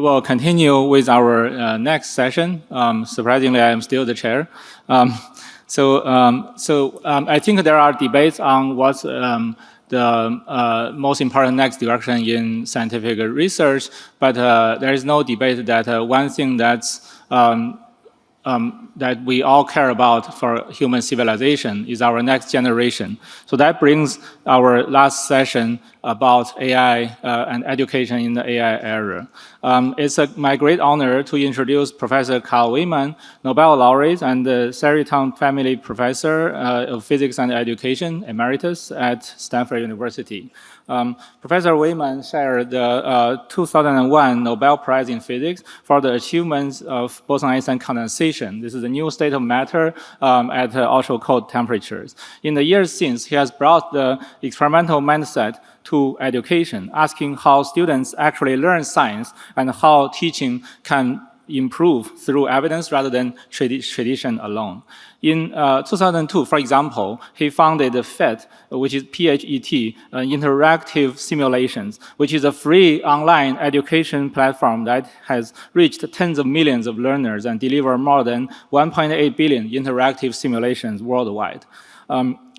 will continue with our next session. Surprisingly, I am still the chair. I think there are debates on what's the most important next direction in scientific research, but there is no debate that one thing that we all care about for human civilization is our next generation. So that brings our last session about AI and education in the AI era. It's my great honor to introduce Professor Carl Wieman, Nobel laureate and the Cheriton Family Professor of Physics and Education, Emeritus at Stanford University. Professor Wieman shared the 2001 Nobel Prize in Physics for the achievements of boson-Einstein condensation. This is a new state of matter at ultra-cold temperatures. In the years since, he has brought the experimental mindset to education, asking how students actually learn science and how teaching can improve through evidence rather than tradition alone. In 2002, for example, he founded PHET, which is PHET, Interactive Simulations, which is a free online education platform that has reached tens of millions of learners and delivered more than 1.8 billion interactive simulations worldwide.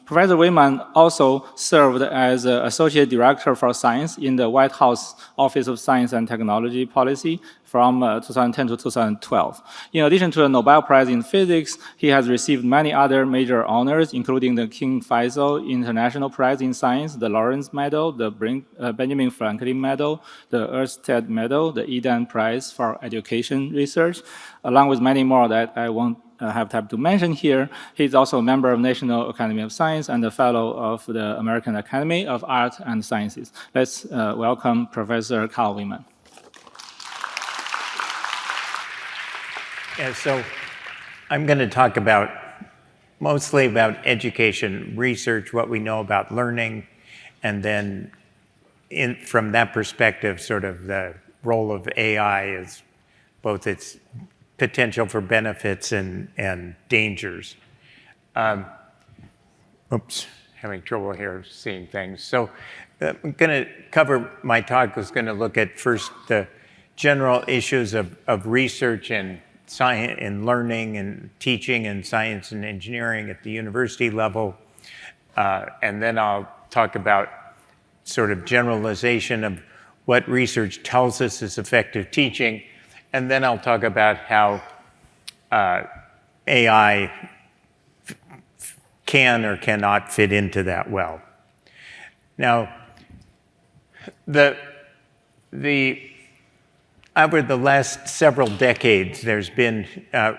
Professor Wieman also served as Associate Director for Science in the White House Office of Science and Technology Policy from 2010 to 2012. In addition to the Nobel Prize in Physics, he has received many other major honors, including the King Faisal International Prize in Science, the Lawrence Medal, the Benjamin Franklin Medal, the Ørsted Medal, the Eden Prize for Education Research, along with many more that I won't have time to mention here. He's also a member of National Academy of Science and a fellow of the American Academy of Art and Sciences. Let's welcome Professor Carl Wieman. Yeah, so I'm going to talk mostly about education, research, what we know about learning, and then from that perspective, sort of the role of AI is both its potential for benefits and dangers. Oops, having trouble here seeing things. So I'm going to cover, my talk is going to look at first the general issues of research and science and learning and teaching and science and engineering at the university level. And then I'll talk about sort of generalization of what research tells us is effective teaching. And then I'll talk about how AI can or cannot fit into that well. Now, over the last several decades, there's been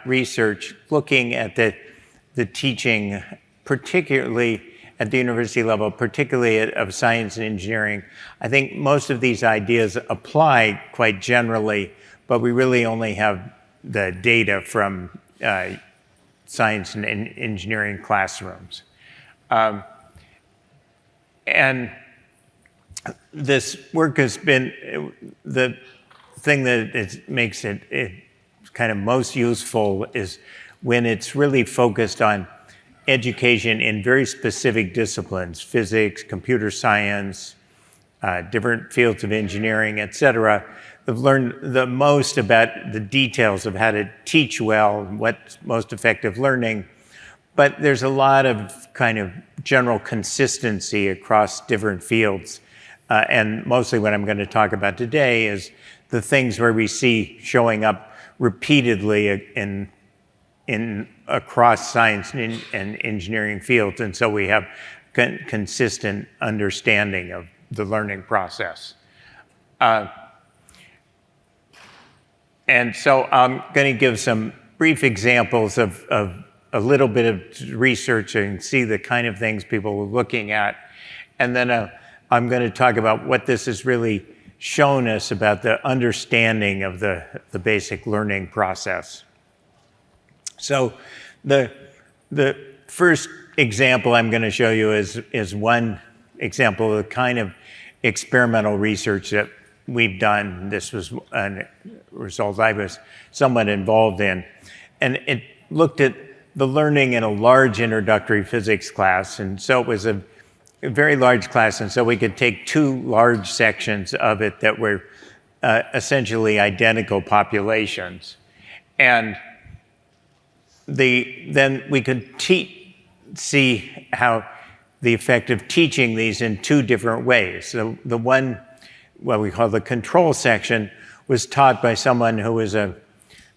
research looking at the teaching, particularly at the university level, particularly of science and engineering. I think most of these ideas apply quite generally, but we really only have the data from science and engineering classrooms. And this work has been, the thing that makes it kind of most useful is when it's really focused on education in very specific disciplines, physics, computer science, different fields of engineering, et cetera. I've learned the most about the details of how to teach well, what's most effective learning, but there's a lot of kind of general consistency across different fields. And mostly what I'm going to talk about today is the things where we see showing up repeatedly in across science and engineering fields. And so we have consistent understanding of the learning process. And so I'm going to give some brief examples of a little bit of research and see the kind of things people are looking at. And then I'm going to talk about what this has really shown us about the understanding of the basic learning process. So the first example I'm going to show you is one example of the kind of experimental research that we've done. This was a result I was somewhat involved in. And it looked at the learning in a large introductory physics class. And so it was a very large class. And so we could take two large sections of it that were essentially identical populations. And then we could see how the effect of teaching these in two different ways. So the one, what we call the control section, was taught by someone who was a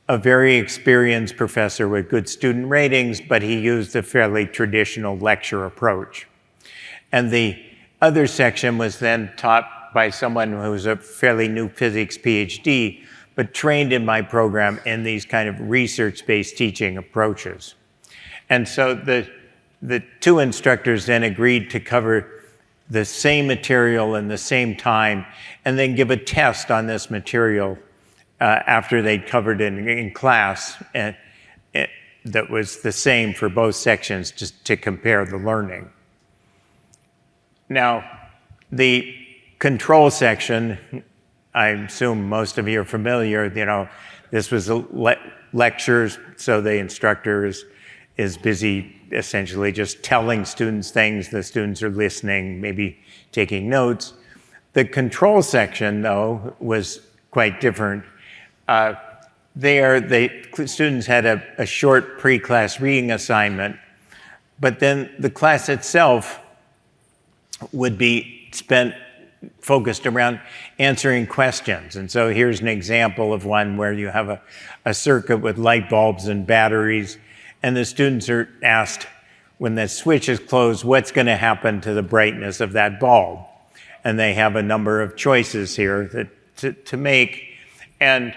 very experienced professor with good student ratings, but he used a fairly traditional lecture approach. And the other section was then taught by someone who was a fairly new physics PhD, but trained in my program in these kind of research-based teaching approaches. And so the two instructors then agreed to cover the same material in the same time, and then give a test on this material after they'd covered it in class, and that was the same for both sections, just to compare the learning. Now, the control section, I assume most of you are familiar, this was lectures, so the instructor is busy essentially just telling students things, the students are listening, maybe taking notes. The control section, though, was quite different. There, the students had a short pre-class reading assignment, but then the class itself would be focused around answering questions. And so here's an example of one where you have a circuit with light bulbs and batteries, and the students are asked, when the switch is closed, what's going to happen to the brightness of that bulb? And they have a number of choices here to make. And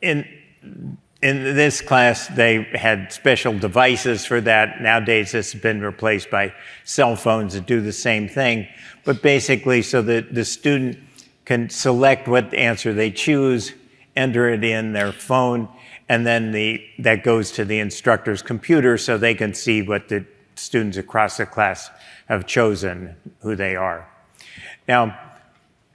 in this class, they had special devices for that. Nowadays, this has been replaced by cell phones that do the same thing. But basically, so that the student can select what answer they choose, enter it in their phone, and then that goes to the instructor's computer so they can see what the students across the class have chosen, who they are. Now,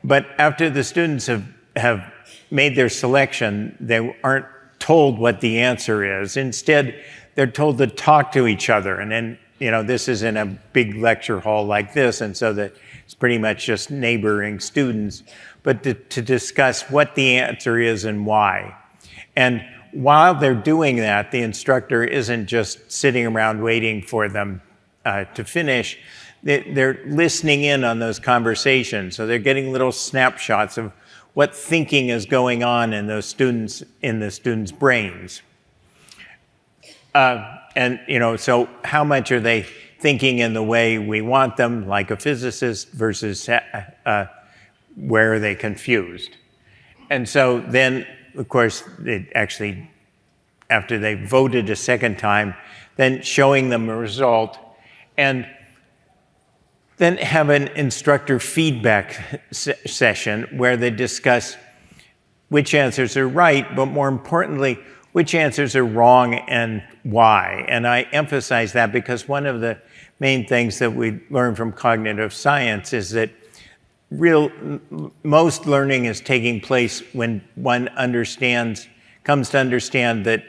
but after the students have made their selection, they aren't told what the answer is. Instead, they're told to talk to each other. And then, this is in a big lecture hall like this, and so that it's pretty much just neighboring students, but to discuss what the answer is and why. And while they're doing that, the instructor isn't just sitting around waiting for them to finish. They're listening in on those conversations. So they're getting little snapshots of what thinking is going on in the students' brains. So how much are they thinking in the way we want them, like a physicist, versus where are they confused? And so then, of course, after they voted a second time, then showing them a result, and then have an instructor feedback session where they discuss which answers are right, but more importantly, which answers are wrong and why. And I emphasize that because one of the main things that we learn from cognitive science is that most learning is taking place when one comes to understand that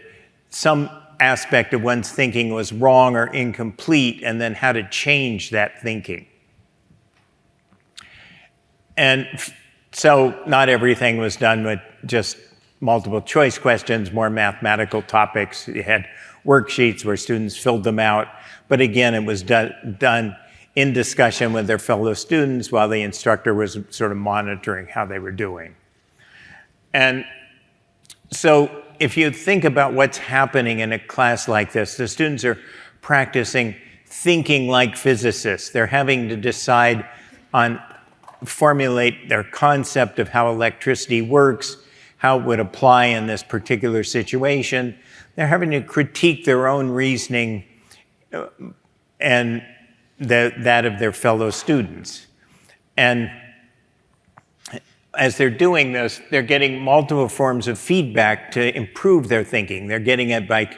some aspect of one's thinking was wrong or incomplete, and then how to change that thinking. And so not everything was done with just multiple choice questions, more mathematical topics. You had worksheets where students filled them out. But again, it was done in discussion with their fellow students while the instructor was sort of monitoring how they were doing. And so if you think about what's happening in a class like this, the students are practicing thinking like physicists. They're having to formulate their concept of how electricity works, how it would apply in this particular situation. They're having to critique their own reasoning and that of their fellow students. And as they're doing this, they're getting multiple forms of feedback to improve their thinking. They're getting it by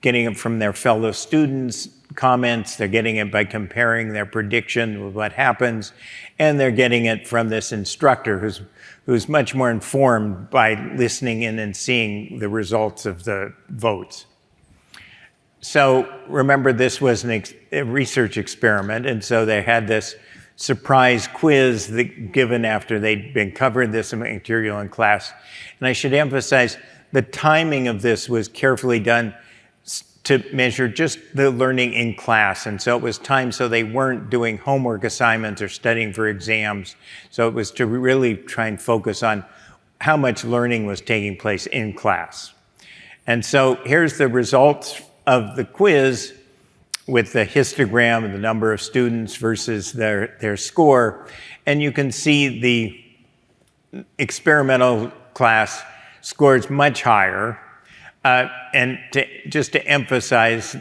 getting it from their fellow students' comments, they're getting it by comparing their prediction with what happens, and they're getting it from this instructor who's much more informed by listening in and seeing the results of the votes. So remember, this was a research experiment, and so they had this surprise quiz given after they'd been covering this material in class. And I should emphasize the timing of this was carefully done to measure just the learning in class. And so it was timed so they weren't doing homework assignments or studying for exams. So it was to really try and focus on how much learning was taking place in class. And so here's the results of the quiz with the histogram and the number of students versus their score. And you can see the experimental class scores much higher. And just to emphasize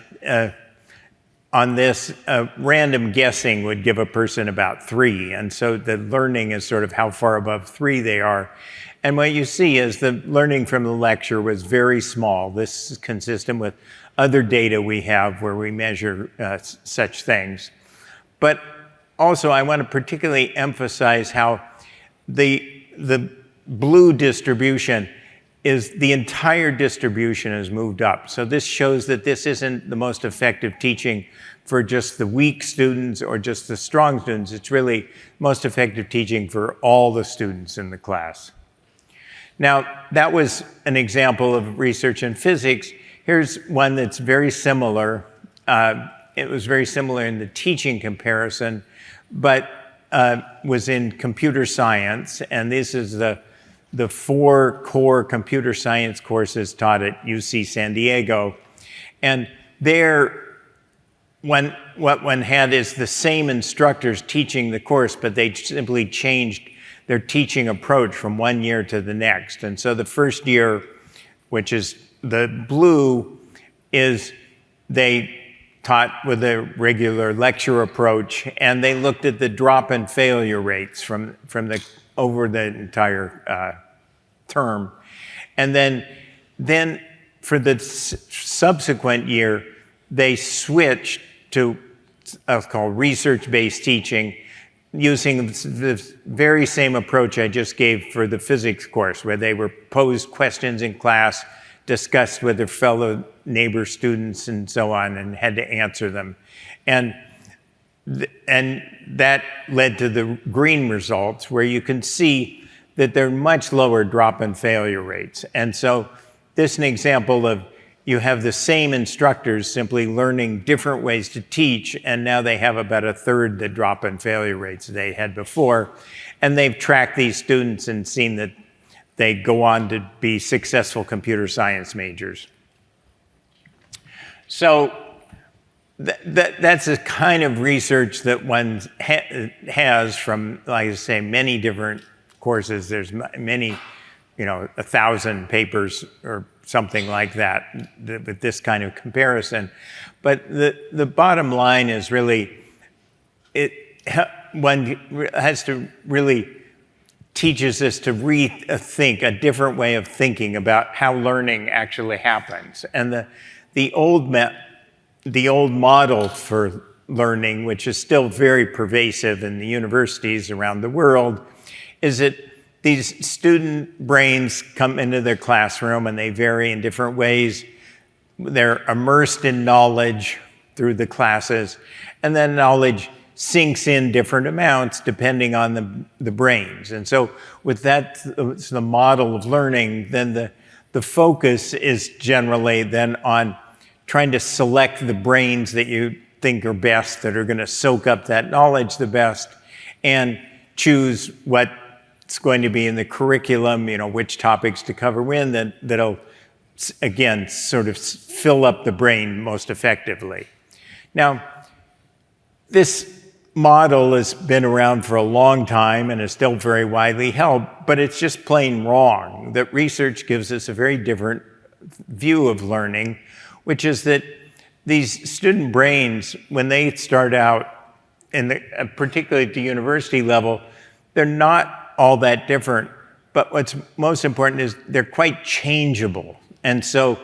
on this, random guessing would give a person about 3. And so the learning is sort of how far above 3 they are. And what you see is the learning from the lecture was very small. This is consistent with other data we have where we measure such things. But also I want to particularly emphasize how the blue distribution is the entire distribution has moved up. So this shows that this isn't the most effective teaching for just the weak students or just the strong students. It's really most effective teaching for all the students in the class. Now, that was an example of research in physics. Here's one that's very similar. It was very similar in the teaching comparison, but was in computer science. And this is the 4 core computer science courses taught at UC San Diego. And there, what one had is the same instructors teaching the course, but they simply changed their teaching approach from one year to the next. And so the first year, which is the blue, is they taught with a regular lecture approach, and they looked at the drop and failure rates from over the entire term. And then for the subsequent year, they switched to what's called research-based teaching, using the very same approach I just gave for the physics course, where they were posed questions in class, discussed with their fellow neighbor students and so on, and had to answer them. And that led to the green results, where you can see that there are much lower drop and failure rates. And so this is an example of you have the same instructors simply learning different ways to teach, and now they have about 1/3 the drop and failure rates they had before. And they've tracked these students and seen that they go on to be successful computer science majors. So that's a kind of research that one has from, like I say, many different courses. There's many, 1,000 papers or something like that with this kind of comparison. But the bottom line is really, one has to really teaches us to rethink a different way of thinking about how learning actually happens. And the old model for learning, which is still very pervasive in the universities around the world, is that these student brains come into their classroom and they vary in different ways. They're immersed in knowledge through the classes, and then knowledge sinks in different amounts depending on the brains. And so with that, it's the model of learning, then the focus is generally then on trying to select the brains that you think are best, that are going to soak up that knowledge the best, and choose what's going to be in the curriculum, which topics to cover when, that'll, again, sort of fill up the brain most effectively. Now, this model has been around for a long time and is still very widely held, but it's just plain wrong. That research gives us a very different view of learning, which is that these student brains, when they start out, particularly at the university level, they're not all that different. But what's most important is they're quite changeable. And so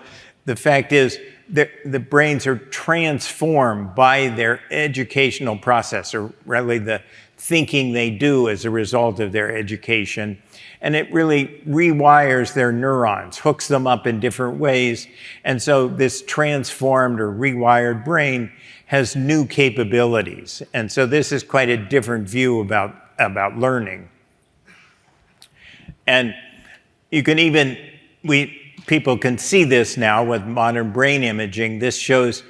the fact is, the brains are transformed by their educational process, or really the thinking they do as a result of their education. And it really rewires their neurons, hooks them up in different ways. And so this transformed or rewired brain has new capabilities. And so this is quite a different view about learning. And you can even, people can see this now with modern brain imaging. This shows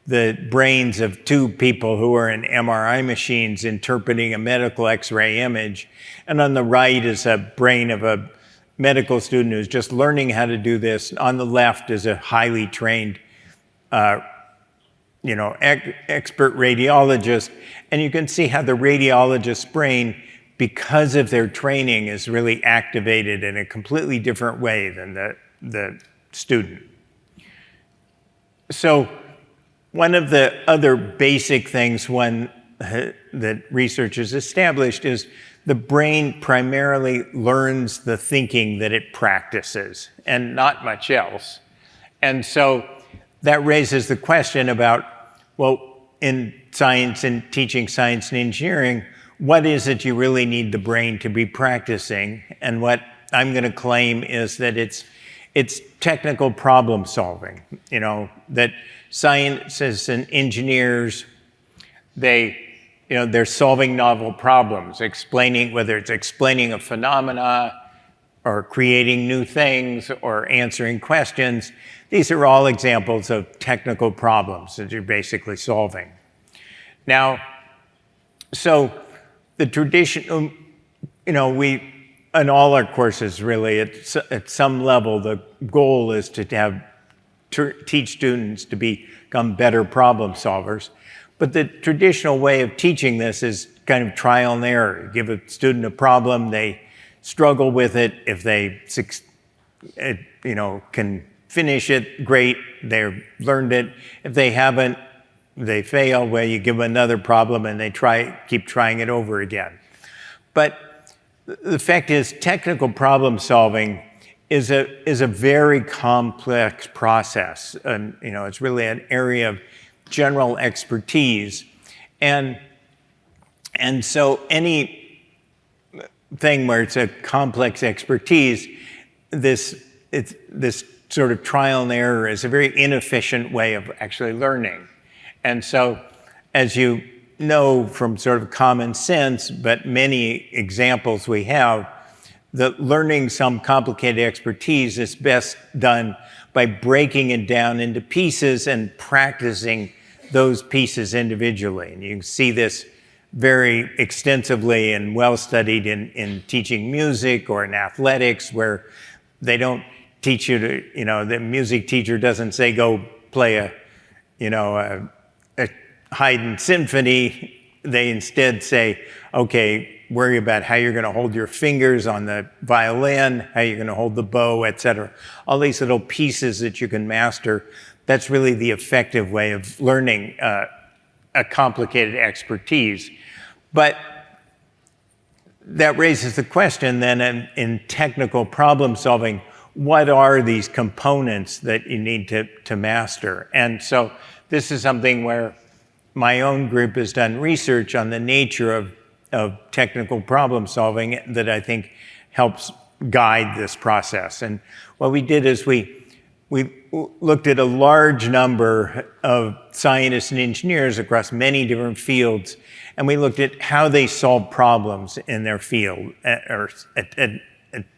the brains of two people who are in MRI machines interpreting a medical X-ray image. And on the right is a brain of a medical student who's just learning how to do this. On the left is a highly trained, expert radiologist. And you can see how the radiologist's brain, because of their training, is really activated in a completely different way than the student. So one of the other basic things that research has established is the brain primarily learns the thinking that it practices and not much else. And so that raises the question about, well, in science and teaching science and engineering, what is it you really need the brain to be practicing? And what I'm going to claim is that it's technical problem solving. That scientists and engineers, they're solving novel problems, whether it's explaining a phenomena or creating new things or answering questions. These are all examples of technical problems that you're basically solving. Now, so the tradition, in all our courses really, at some level, the goal is to teach students to become better problem solvers. But the traditional way of teaching this is kind of trial and error. You give a student a problem, they struggle with it. If they can finish it, great, they've learned it. If they haven't, they fail. Well, you give them another problem and they keep trying it over again. But the fact is, technical problem solving is a very complex process, and it's really an area of general expertise, and so any thing where it's a complex expertise, this sort of trial and error is a very inefficient way of actually learning. And so, as you know from sort of common sense, but many examples we have, that learning some complicated expertise is best done by breaking it down into pieces and practicing those pieces individually. And you can see this very extensively and well studied in teaching music or in athletics, where they don't teach you to, the music teacher doesn't say go play a Haydn symphony. They instead say, okay, worry about how you're going to hold your fingers on the violin, how you're going to hold the bow, etc. All these little pieces that you can master. That's really the effective way of learning a complicated expertise. But that raises the question then in technical problem solving, what are these components that you need to master? And so this is something where my own group has done research on the nature of technical problem solving that I think helps guide this process. And what we did is we looked at a large number of scientists and engineers across many different fields, and we looked at how they solve problems in their field, or a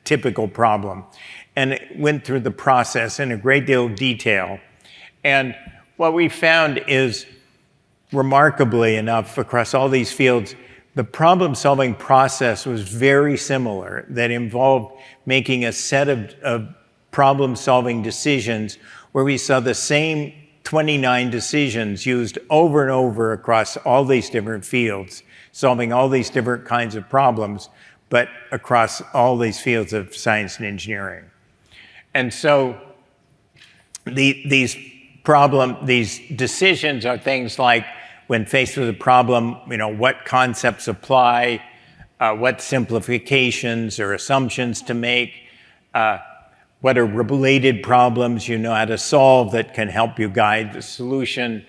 typical problem. And it went through the process in a great deal of detail. And what we found is, remarkably enough, across all these fields, the problem-solving process was very similar, that involved making a set of problem-solving decisions where we saw the same 29 decisions used over and over across all these different fields, solving all these different kinds of problems, but across all these fields of science and engineering. And so these decisions are things like, when faced with a problem, what concepts apply, what simplifications or assumptions to make, what are related problems you know how to solve that can help you guide the solution,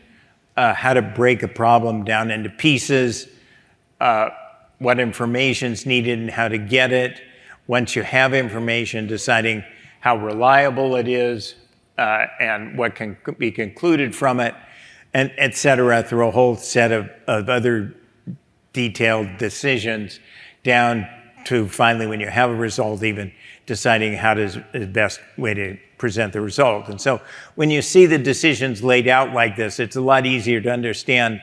how to break a problem down into pieces, what information is needed and how to get it, once you have information, deciding how reliable it is and what can be concluded from it, and et cetera, through a whole set of other detailed decisions, down to finally, when you have a result, even deciding how is the best way to present the result. And so when you see the decisions laid out like this, it's a lot easier to understand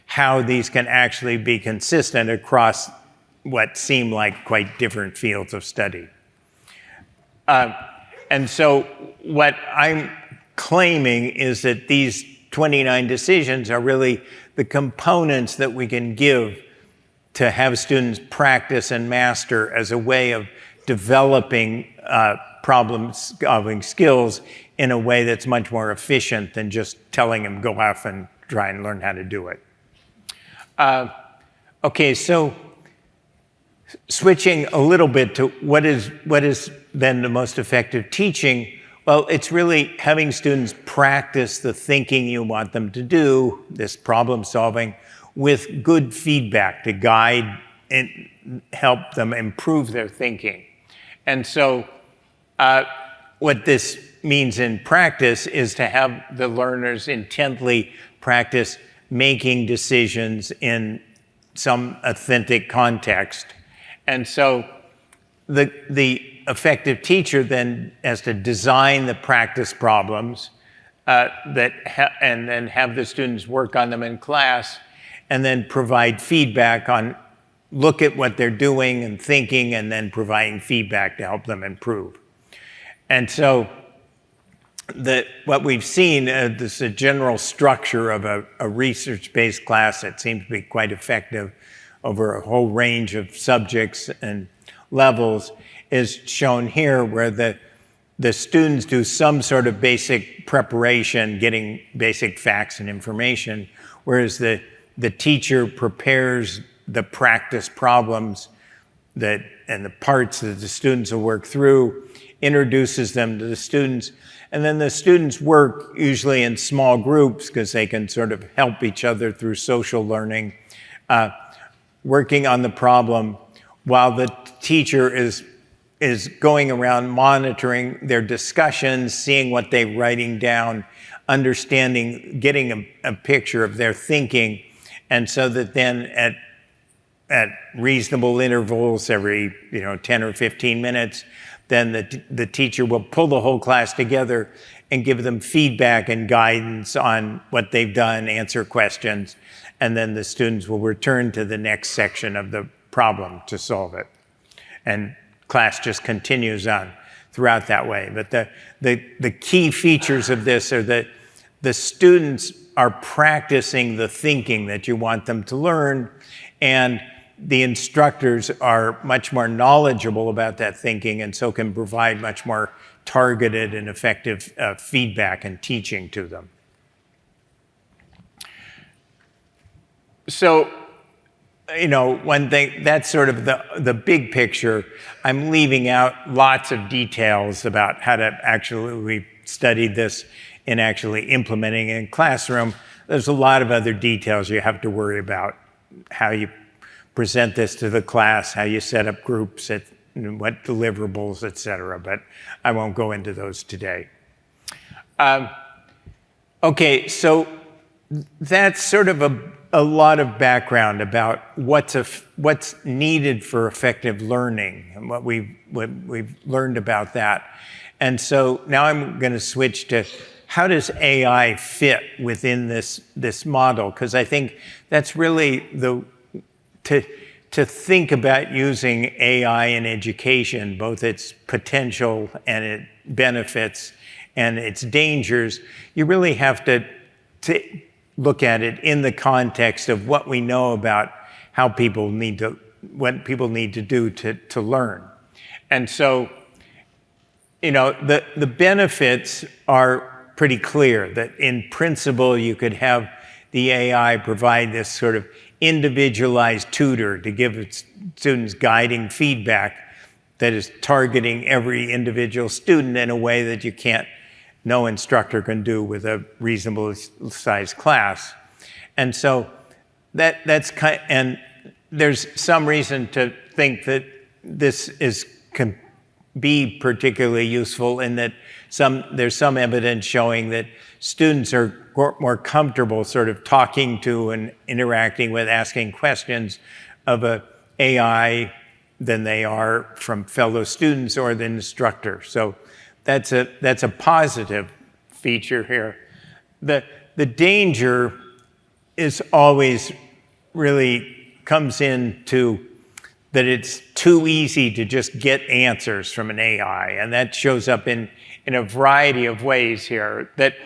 how these can actually be consistent across what seem like quite different fields of study. And so what I'm claiming is that these 29 decisions are really the components that we can give to have students practice and master as a way of developing problem-solving skills in a way that's much more efficient than just telling them go off and try and learn how to do it. Okay, so switching a little bit to what is then the most effective teaching. Well, it's really having students practice the thinking you want them to do, this problem solving, with good feedback to guide and help them improve their thinking. And so what this means in practice is to have the learners intently practice making decisions in some authentic context. And so the effective teacher then has to design the practice problems and then have the students work on them in class, and then provide feedback on, look at what they're doing and thinking, and then providing feedback to help them improve. And so what we've seen, this is a general structure of a research-based class that seems to be quite effective over a whole range of subjects and levels, is shown here, where the students do some sort of basic preparation, getting basic facts and information, whereas the teacher prepares the practice problems and the parts that the students will work through, introduces them to the students, and then the students work usually in small groups because they can sort of help each other through social learning, working on the problem while the teacher is going around monitoring their discussions, seeing what they're writing down, understanding, getting a picture of their thinking, and so that then at reasonable intervals, every 10 or 15 minutes, then the teacher will pull the whole class together and give them feedback and guidance on what they've done, answer questions, and then the students will return to the next section of the problem to solve it. And class just continues on throughout that way. But the key features of this are that the students are practicing the thinking that you want them to learn, and the instructors are much more knowledgeable about that thinking, and so can provide much more targeted and effective feedback and teaching to them. So, one thing, that's sort of the big picture. I'm leaving out lots of details about how to actually, we studied this in actually implementing it in classroom. There's a lot of other details you have to worry about, how you present this to the class, how you set up groups, what deliverables, et cetera, but I won't go into those today. Okay, so that's sort of a lot of background about what's needed for effective learning and what we've learned about that. And so now I'm going to switch to how does AI fit within this model? Because I think that's really to think about using AI in education, both its potential and its benefits and its dangers. You really have to look at it in the context of what we know about what people need to do to learn. And so, the benefits are pretty clear, that in principle you could have the AI provide this sort of individualized tutor to give its students guiding feedback that is targeting every individual student in a way that no instructor can do with a reasonable sized class. And so and there's some reason to think that this is can be particularly useful in that there's some evidence showing that students are more comfortable sort of talking to and interacting with, asking questions of a AI than they are from fellow students or the instructor. So that's a positive feature here. The danger is always really comes into that it's too easy to just get answers from an AI, and that shows up in a variety of ways here. That,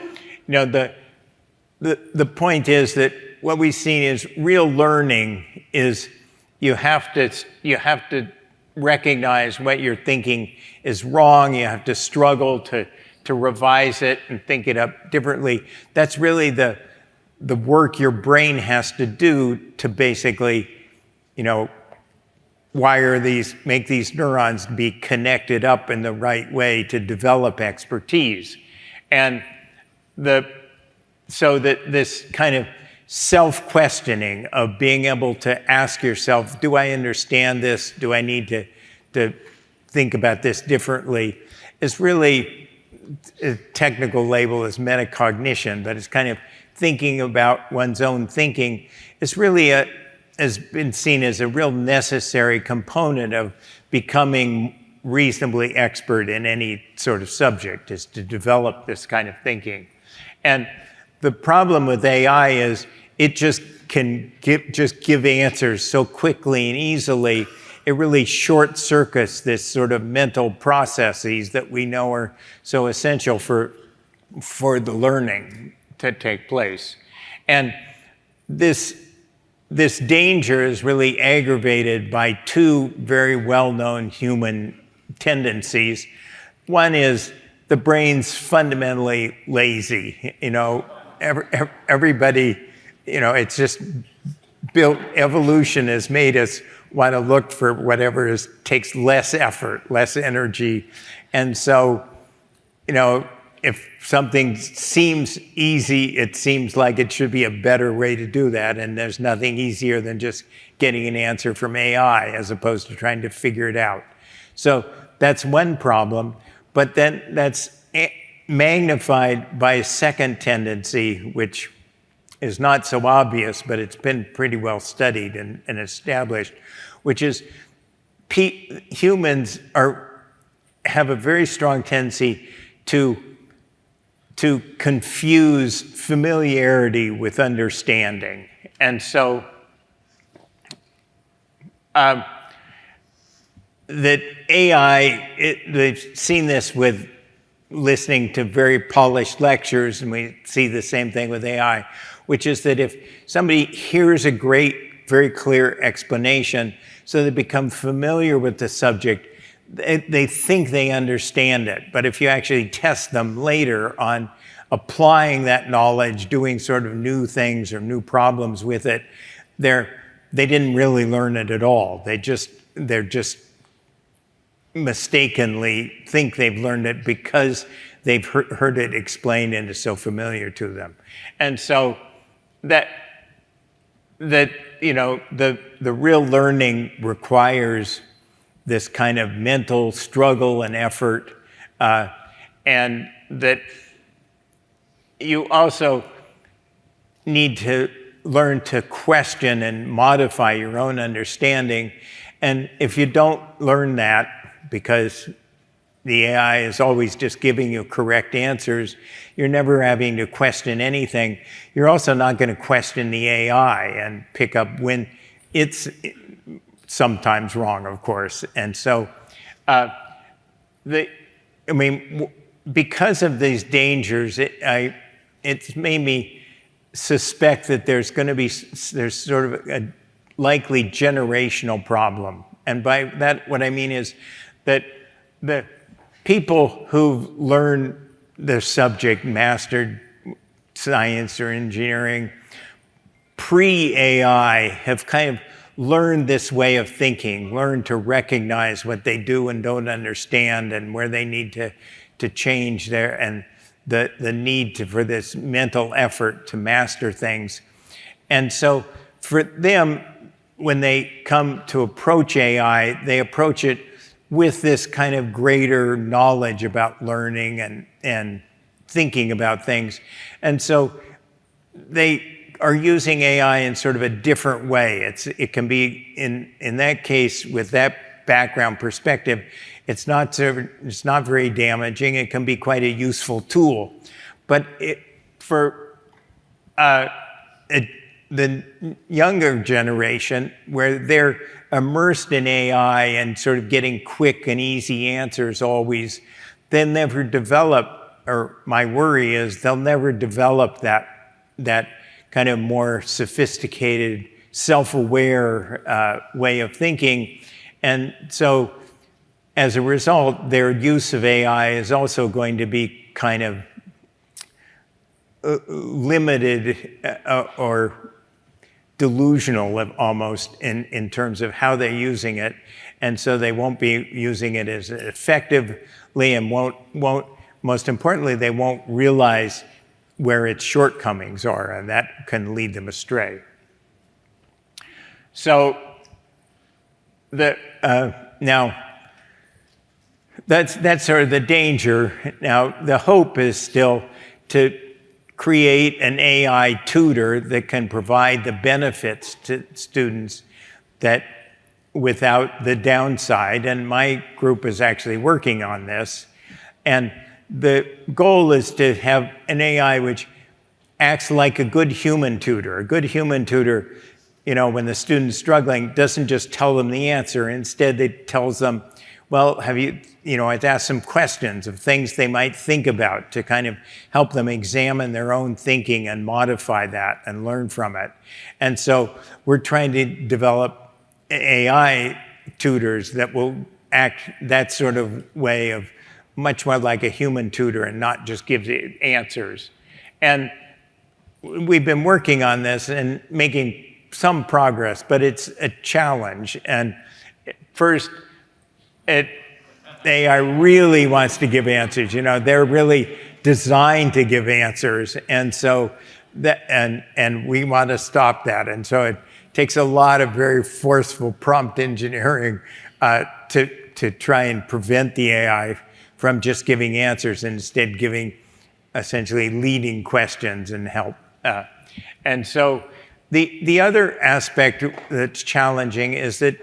the point is that what we've seen is real learning is you have to recognize what you're thinking is wrong. You have to struggle to revise it and think it up differently. That's really the work your brain has to do to basically, make these neurons be connected up in the right way to develop expertise. And so that this kind of self-questioning of being able to ask yourself, do I understand this? Do I need to think about this differently? Is really, a technical label is metacognition, but it's kind of thinking about one's own thinking. It's really has been seen as a real necessary component of becoming reasonably expert in any sort of subject, is to develop this kind of thinking. And the problem with AI is it just can give answers so quickly and easily. It really short circuits this sort of mental processes that we know are so essential for the learning to take place. And this danger is really aggravated by two very well-known human tendencies. One is the brain's fundamentally lazy. Everybody, it's just built, evolution has made us want to look for whatever takes less effort, less energy. And so, if something seems easy, it seems like it should be a better way to do that. And there's nothing easier than just getting an answer from AI as opposed to trying to figure it out. So that's one problem. But then that's magnified by a second tendency, which is not so obvious, but it's been pretty well studied and established, which is humans have a very strong tendency to confuse familiarity with understanding. And so that AI, they've seen this with listening to very polished lectures, and we see the same thing with AI, which is that if somebody hears a great, very clear explanation, so they become familiar with the subject, they think they understand it. But if you actually test them later on applying that knowledge, doing sort of new things or new problems with it, they didn't really learn it at all. They're just mistakenly think they've learned it because they've heard it explained and is so familiar to them. And so the real learning requires this kind of mental struggle and effort, and that you also need to learn to question and modify your own understanding. And if you don't learn that, because the AI is always just giving you correct answers, you're never having to question anything. You're also not going to question the AI and pick up when it's sometimes wrong, of course. And so, because of these dangers, it's made me suspect that there's sort of a likely generational problem. And by that, what I mean is that the people who've learned the subject, mastered science or engineering, pre-AI have kind of learned this way of thinking, learned to recognize what they do and don't understand and where they need to change there, and the need for this mental effort to master things. And so for them, when they come to approach AI, they approach it with this kind of greater knowledge about learning and thinking about things. And so they are using AI in sort of a different way. It can be, in that case, with that background perspective, it's not very damaging. It can be quite a useful tool. But for the younger generation, where they're immersed in AI and sort of getting quick and easy answers always, they'll never develop, or my worry is they'll never develop that kind of more sophisticated, self-aware way of thinking. And so as a result, their use of AI is also going to be kind of limited or delusional almost in terms of how they're using it. And so they won't be using it as effectively and won't most importantly, they won't realize where its shortcomings are, and that can lead them astray. So now that's sort of the danger. Now the hope is still to create an AI tutor that can provide the benefits to students that without the downside, and my group is actually working on this. And the goal is to have an AI which acts like a good human tutor. A good human tutor, when the student's struggling, doesn't just tell them the answer. Instead, it tells them, well, I'd ask some questions of things they might think about to kind of help them examine their own thinking and modify that and learn from it. And so we're trying to develop AI tutors that will act that sort of way of much more like a human tutor and not just give the answers. And we've been working on this and making some progress, but it's a challenge. And first, AI really wants to give answers. They're really designed to give answers. And so and we want to stop that. And so it takes a lot of very forceful prompt engineering to try and prevent the AI from just giving answers and instead giving essentially leading questions and help. And so the other aspect that's challenging is that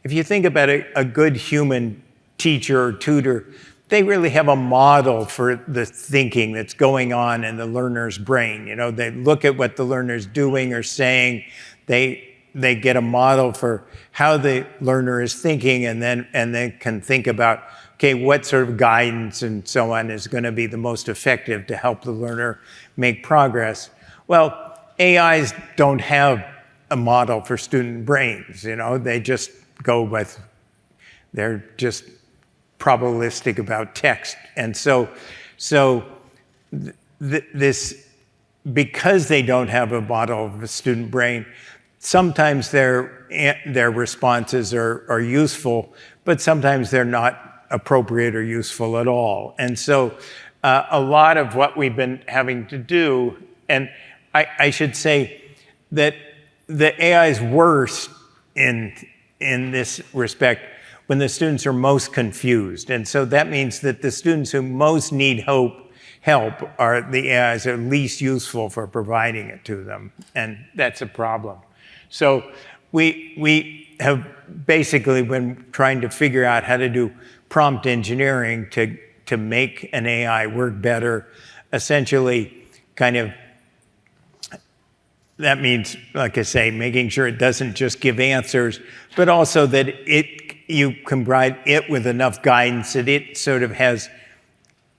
if you think about a good human teacher or tutor, they really have a model for the thinking that's going on in the learner's brain. They look at what the learner's doing or saying. They get a model for how the learner is thinking, and then can think about, okay, what sort of guidance and so on is going to be the most effective to help the learner make progress. Well, AIs don't have a model for student brains. They just go with, they're just probabilistic about text. And so this, because they don't have a model of a student brain, sometimes their responses are useful, but sometimes they're not appropriate or useful at all. And so a lot of what we've been having to do, and I should say that the AI is worse in this respect when the students are most confused. And so that means that the students who most need help are the AIs are least useful for providing it to them. And that's a problem. So we have basically been trying to figure out how to do prompt engineering to make an AI work better. Essentially, kind of, that means, like I say, making sure it doesn't just give answers, but also that you can provide it with enough guidance that it sort of has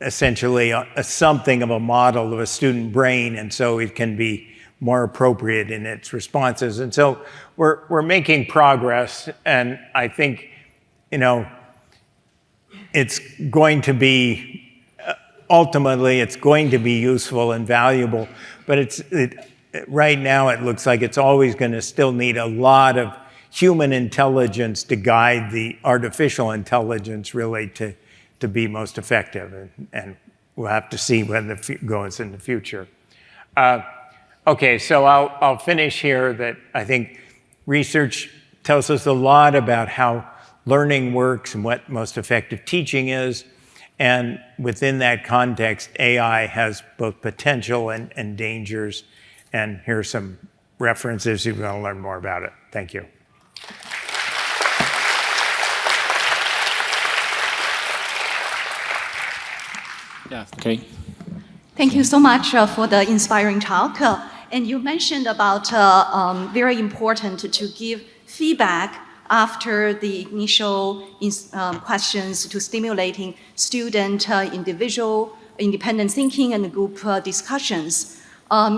essentially something of a model of a student brain, and so it can be more appropriate in its responses. And so we're making progress, and I think, it's going to be, ultimately, it's going to be useful and valuable, but right now it looks like it's always going to still need a lot of human intelligence to guide the artificial intelligence really to be most effective. And we'll have to see when it goes in the future. Okay, so I'll finish here that I think research tells us a lot about how learning works and what most effective teaching is. And within that context, AI has both potential and dangers. And here are some references if you want to learn more about it. Thank you. Yeah, okay. Thank you so much for the inspiring talk. And you mentioned about very important to give feedback after the initial questions to stimulating student individual independent thinking and group discussions.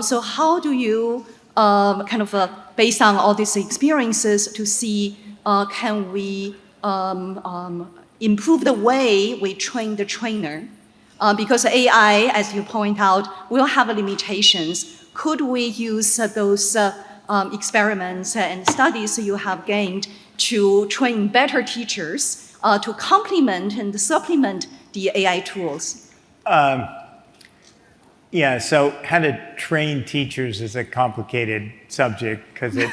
So how do you based on all these experiences to see can we improve the way we train the trainer? Because AI, as you point out, will have limitations. Could we use those experiments and studies you have gained to train better teachers to complement and supplement the AI tools? Yeah, so how to train teachers is a complicated subject because it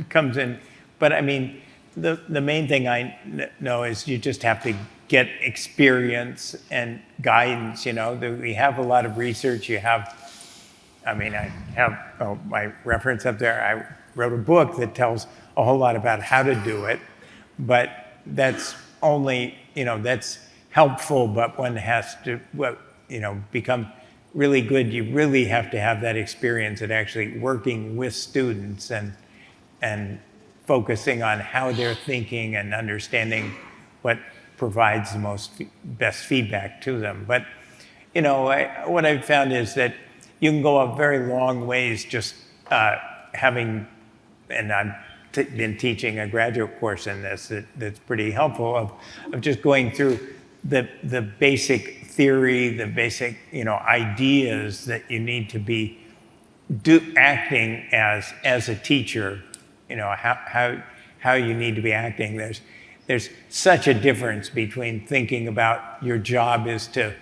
comes in. But I mean, the main thing I know is you just have to get experience and guidance. You know, we have a lot of research. I have my reference up there. I wrote a book that tells a whole lot about how to do it, but that's only, that's helpful, but one has to, become really good. You really have to have that experience at actually working with students and focusing on how they're thinking and understanding what provides the best feedback to them. But, what I've found is that you can go a very long ways just having, and I've been teaching a graduate course in this that's pretty helpful of just going through the basic theory, the basic, ideas that you need to be acting as a teacher, how you need to be acting. There's such a difference between thinking about your job is to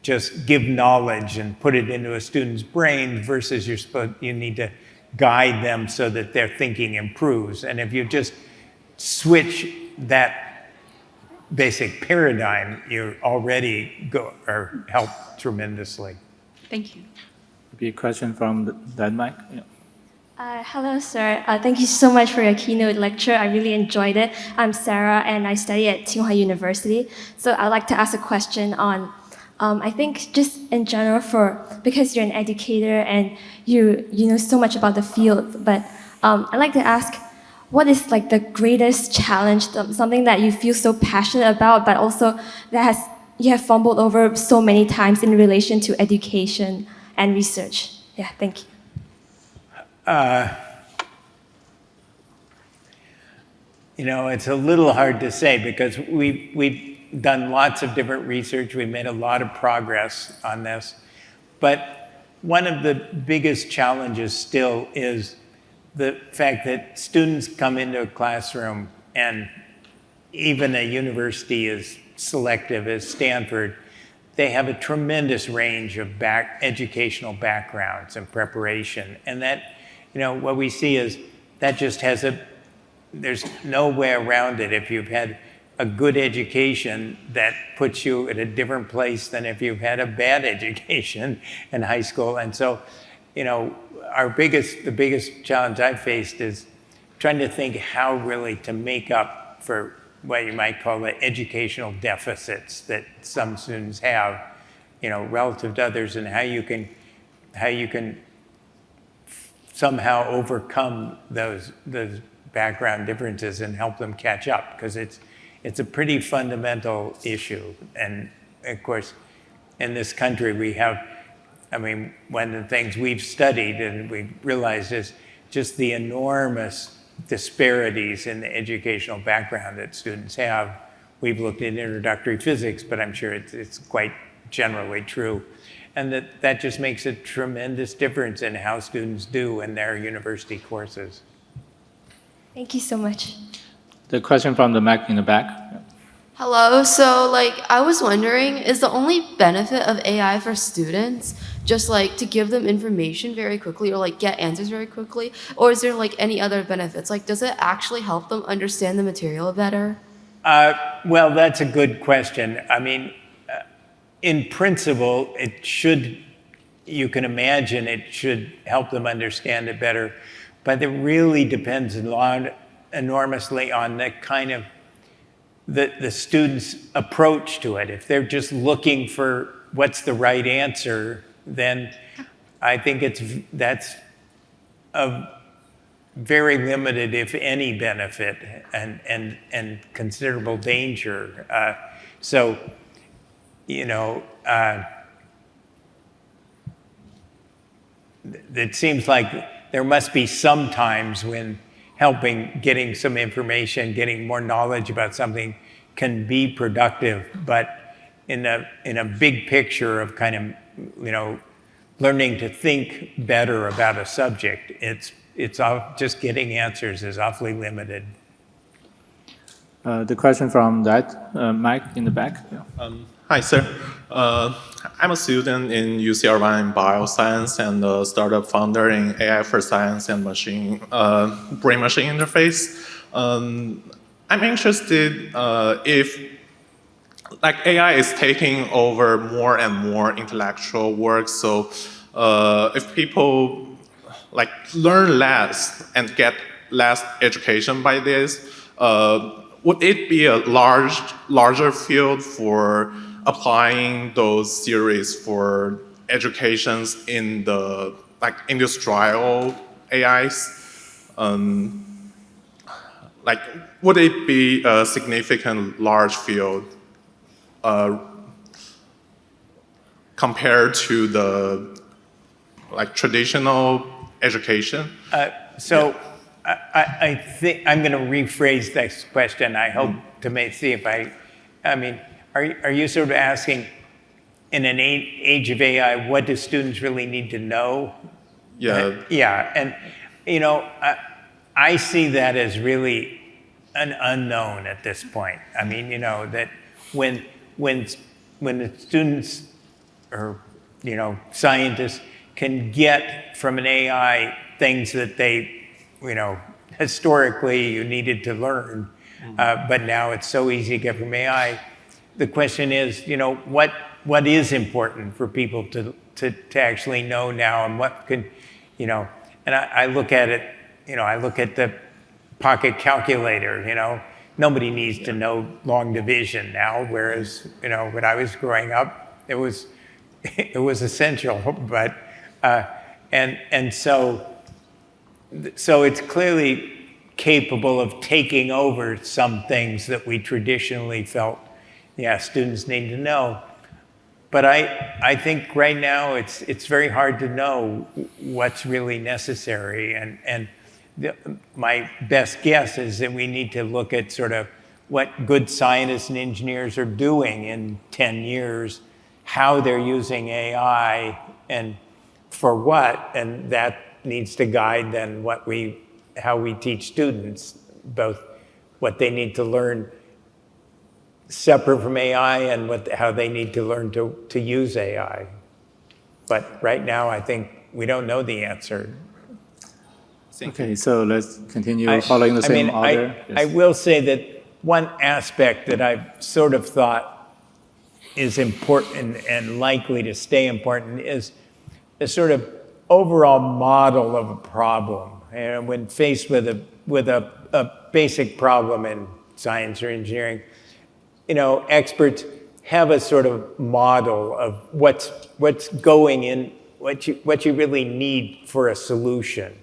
just give knowledge and put it into a student's brain versus you need to guide them so that their thinking improves. And if you just switch that basic paradigm, you already help tremendously. Thank you. Maybe a question from Denmark. Yeah. Hello, sir. Thank you so much for your keynote lecture. I really enjoyed it. I'm Sarah, and I study at Tsinghua University. So I'd like to ask a question on, I think just in general because you're an educator and you know so much about the field, but I'd like to ask, what is like the greatest challenge, something that you feel so passionate about, but also you have fumbled over so many times in relation to education and research? Yeah, thank you. It's a little hard to say because we've done lots of different research. We made a lot of progress on this. But one of the biggest challenges still is the fact that students come into a classroom, and even a university as selective as Stanford, they have a tremendous range of educational backgrounds and preparation. And that, what we see is that just there's no way around it. If you've had a good education, that puts you at a different place than if you've had a bad education in high school. And so, the biggest challenge I've faced is trying to think how really to make up for what you might call the educational deficits that some students have, relative to others, and how you can somehow overcome those background differences and help them catch up, because it's a pretty fundamental issue. And of course, in this country we have, one of the things we've studied and we've realized is just the enormous disparities in the educational background that students have. We've looked at introductory physics, but I'm sure it's quite generally true. And that just makes a tremendous difference in how students do in their university courses. Thank you so much. The question from the mic in the back. Hello, so I was wondering, is the only benefit of AI for students just to give them information very quickly or get answers very quickly? Or is there any other benefits? Does it actually help them understand the material better? Well, that's a good question. I mean, in principle, it should, you can imagine it should help them understand it better, but it really depends enormously on the kind of the student's approach to it. If they're just looking for what's the right answer, then I think that's a very limited, if any, benefit and considerable danger. So, you know, it seems like there must be some times when getting some information, getting more knowledge about something can be productive, but in a big picture of kind of, you know, learning to think better about a subject, just getting answers is awfully limited. The question from that, Mike in the back. Yeah. Hi, sir. I'm a student in UCR1 in bioscience and a startup founder in AI for science and brain-machine interface. I'm interested if like AI is taking over more and more intellectual work. So if people like learn less and get less education by this, would it be a larger field for applying those theories for educations in the like industrial AIs? Like, would it be a significant large field compared to the like traditional education? I think I'm going to rephrase this question. I hope to see if I mean, are you sort of asking, in an age of AI, what do students really need to know? Yeah. Yeah, and you know, I see that as really an unknown at this point. I mean, you know, that when the students or, you know, scientists can get from an AI things that they, you know, historically you needed to learn, but now it's so easy to get from AI. The question is, you know, what is important for people to actually know now, and what could, you know, and I look at it, you know, I look at the pocket calculator, you know, nobody needs to know long division now, whereas, you know, when I was growing up, it was essential, but, and so it's clearly capable of taking over some things that we traditionally felt, yeah, students need to know. But I think right now it's very hard to know what's really necessary, and my best guess is that we need to look at sort of what good scientists and engineers are doing in 10 years, how they're using AI, and for what, and that needs to guide then how we teach students, both what they need to learn separate from AI and how they need to learn to use AI. But right now, I think we don't know the answer. Okay, so let's continue following the same order. I will say that one aspect that I've sort of thought is important and likely to stay important is the sort of overall model of a problem. And when faced with a basic problem in science or engineering, you know, experts have a sort of model of what's going in, what you really need for a solution.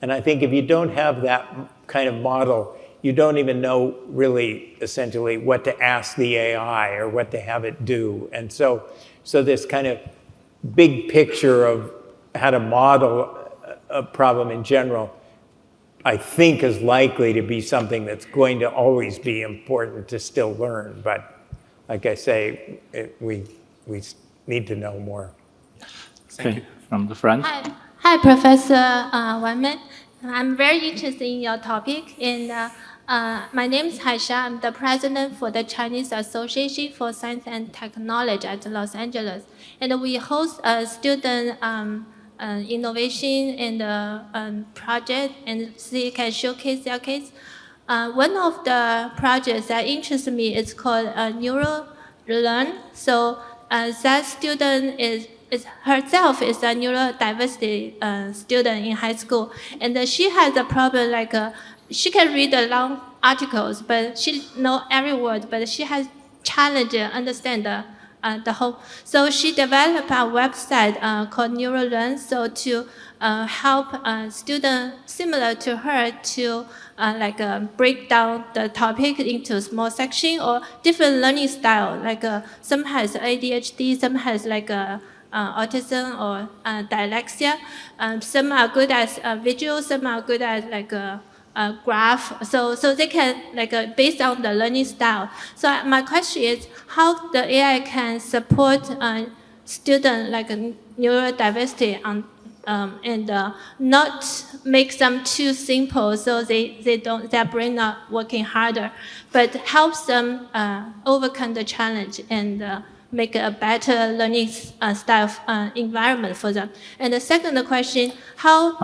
And I think if you don't have that kind of model, you don't even know really essentially what to ask the AI or what to have it do. And so this kind of big picture of how to model a problem in general, I think is likely to be something that's going to always be important to still learn. But like I say, we need to know more. Okay, from the front. Hi, Professor Wieman. I'm very interested in your topic. And my name is Haisha. I'm the president for the Chinese Association for Science and Technology at Los Angeles. And we host a student innovation and project, and so you can showcase their case. One of the projects that interests me is called NeuroLearn. So that student is herself is a neurodiversity student in high school, and she has a problem like she can read the long articles, but she know every word, but she has challenge understand the whole. So she developed a website called NeuroLearn, so to help students similar to her to break down the topic into small section or different learning style. Like some has ADHD, some has autism or dyslexia. Some are good at visual, some are good at graph. So they can based on the learning style. So my question is how the AI can support student neurodiversity on and not make them too simple so their brain not working harder, but helps them overcome the challenge and make a better learning style environment for them. And the second question, how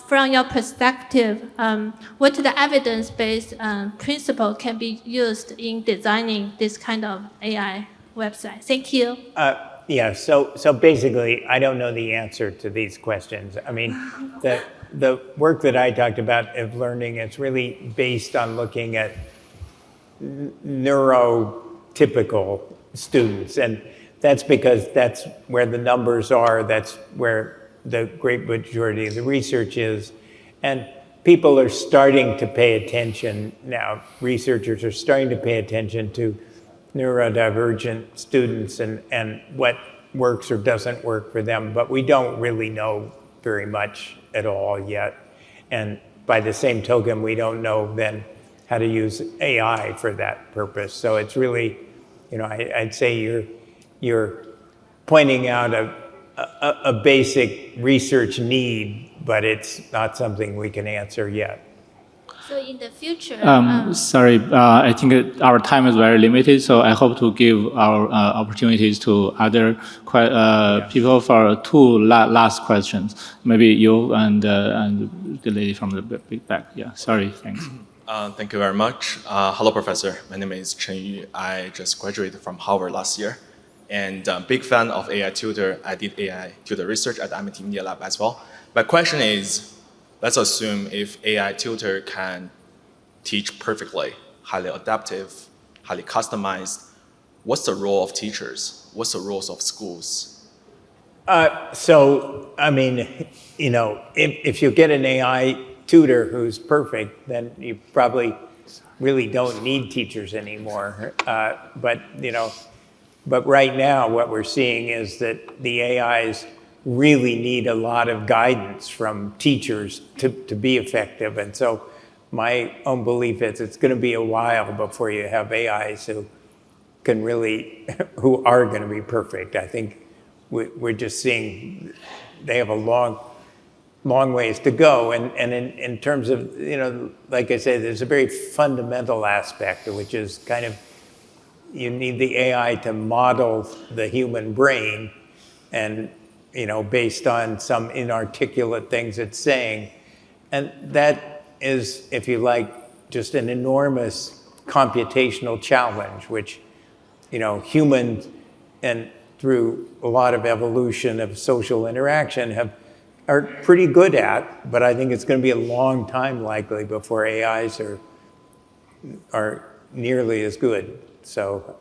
from your perspective, what the evidence-based principle can be used in designing this kind of AI website? Thank you. Yeah, so basically, I don't know the answer to these questions. I mean, the work that I talked about of learning is really based on looking at neurotypical students. And that's because that's where the numbers are, that's where the great majority of the research is. And people are starting to pay attention now. Researchers are starting to pay attention to neurodivergent students and what works or doesn't work for them, but we don't really know very much at all yet. And by the same token, we don't know then how to use AI for that purpose. So it's really, I'd say you're pointing out a basic research need, but it's not something we can answer yet. So in the future... Sorry, I think our time is very limited, so I hope to give our opportunities to other people for two last questions. Maybe you and the lady from the back. Yeah, sorry, thanks. Thank you very much. Hello, Professor. My name is Chen Yu. I just graduated from Harvard last year, and I'm a big fan of AI tutor. I did AI tutor research at the MIT Media Lab as well. My question is, let's assume if AI tutor can teach perfectly, highly adaptive, highly customized, what's the role of teachers? What's the roles of schools? So, I mean, if you get an AI tutor who's perfect, then you probably really don't need teachers anymore. But right now what we're seeing is that the AIs really need a lot of guidance from teachers to be effective. And so my own belief is it's going to be a while before you have AIs who are going to be perfect. I think we're just seeing they have a long ways to go. And in terms of, like I say, there's a very fundamental aspect, which is kind of, you need the AI to model the human brain and based on some inarticulate things it's saying. And that is, if you like, just an enormous computational challenge, which, humans, and through a lot of evolution of social interaction, are pretty good at, but I think it's going to be a long time likely before AIs are nearly as good. So,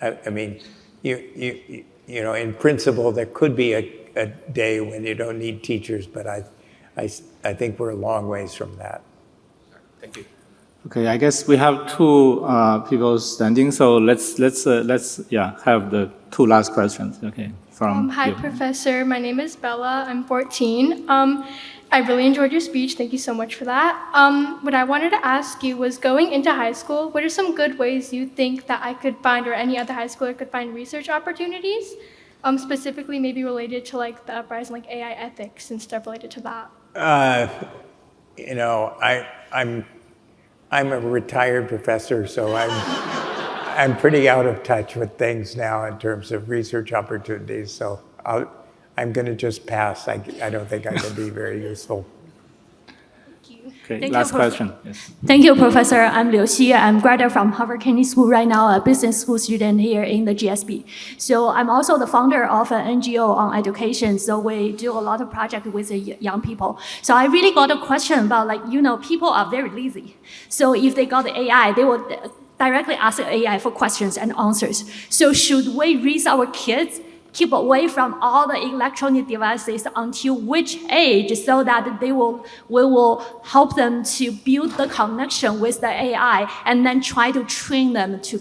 I mean, in principle, there could be a day when you don't need teachers, but I think we're a long ways from that. Thank you. Okay, I guess we have two people standing, so let's have the two last questions. Okay, hi, you. Professor. My name is Bella. I'm 14. I really enjoyed your speech. Thank you so much for that. What I wanted to ask you was, going into high school, what are some good ways you think that I could find, or any other high schooler could find, research opportunities, specifically maybe related to the uprising, AI ethics and stuff related to that? I'm a retired professor, so I'm pretty out of touch with things now in terms of research opportunities. So I'm going to just pass. I don't think I can be very useful. Thank you. Okay, Thank last you, question. Yes. Thank you, Professor. I'm Liu Xi. I'm graduate from Harvard Kennedy School right now, a business school student here in the GSB. So I'm also the founder of an NGO on education. So we do a lot of projects with the young people. So I really got a question about, like, people are very lazy. So if they got the AI, they will directly ask the AI for questions and answers. So should we raise our kids keep away from all the electronic devices until which age, so that we will help them to build the connection with the AI and then try to train them to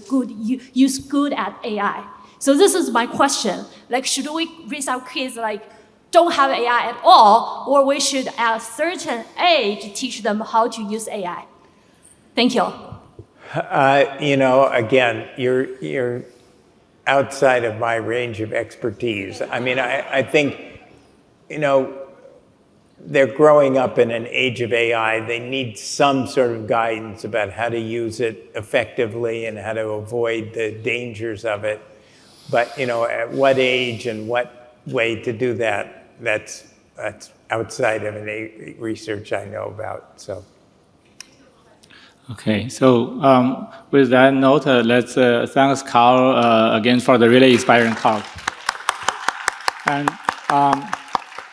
use good at AI? So this is my question. Like, should we raise our kids like don't have AI at all, or we should at a certain age teach them how to use AI? Thank you. Again, you're outside of my range of expertise. I mean, I think, they're growing up in an age of AI. They need some sort of guidance about how to use it effectively and how to avoid the dangers of it. But, at what age and what way to do that, that's outside of any research I know about, so. Okay, so with that note, let's thank Carl again for the really inspiring talk. And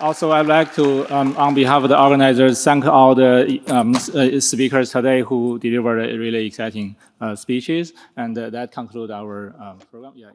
also, I'd like to, on behalf of the organizers, thank all the speakers today who delivered really exciting speeches. And that concludes our program. Yeah.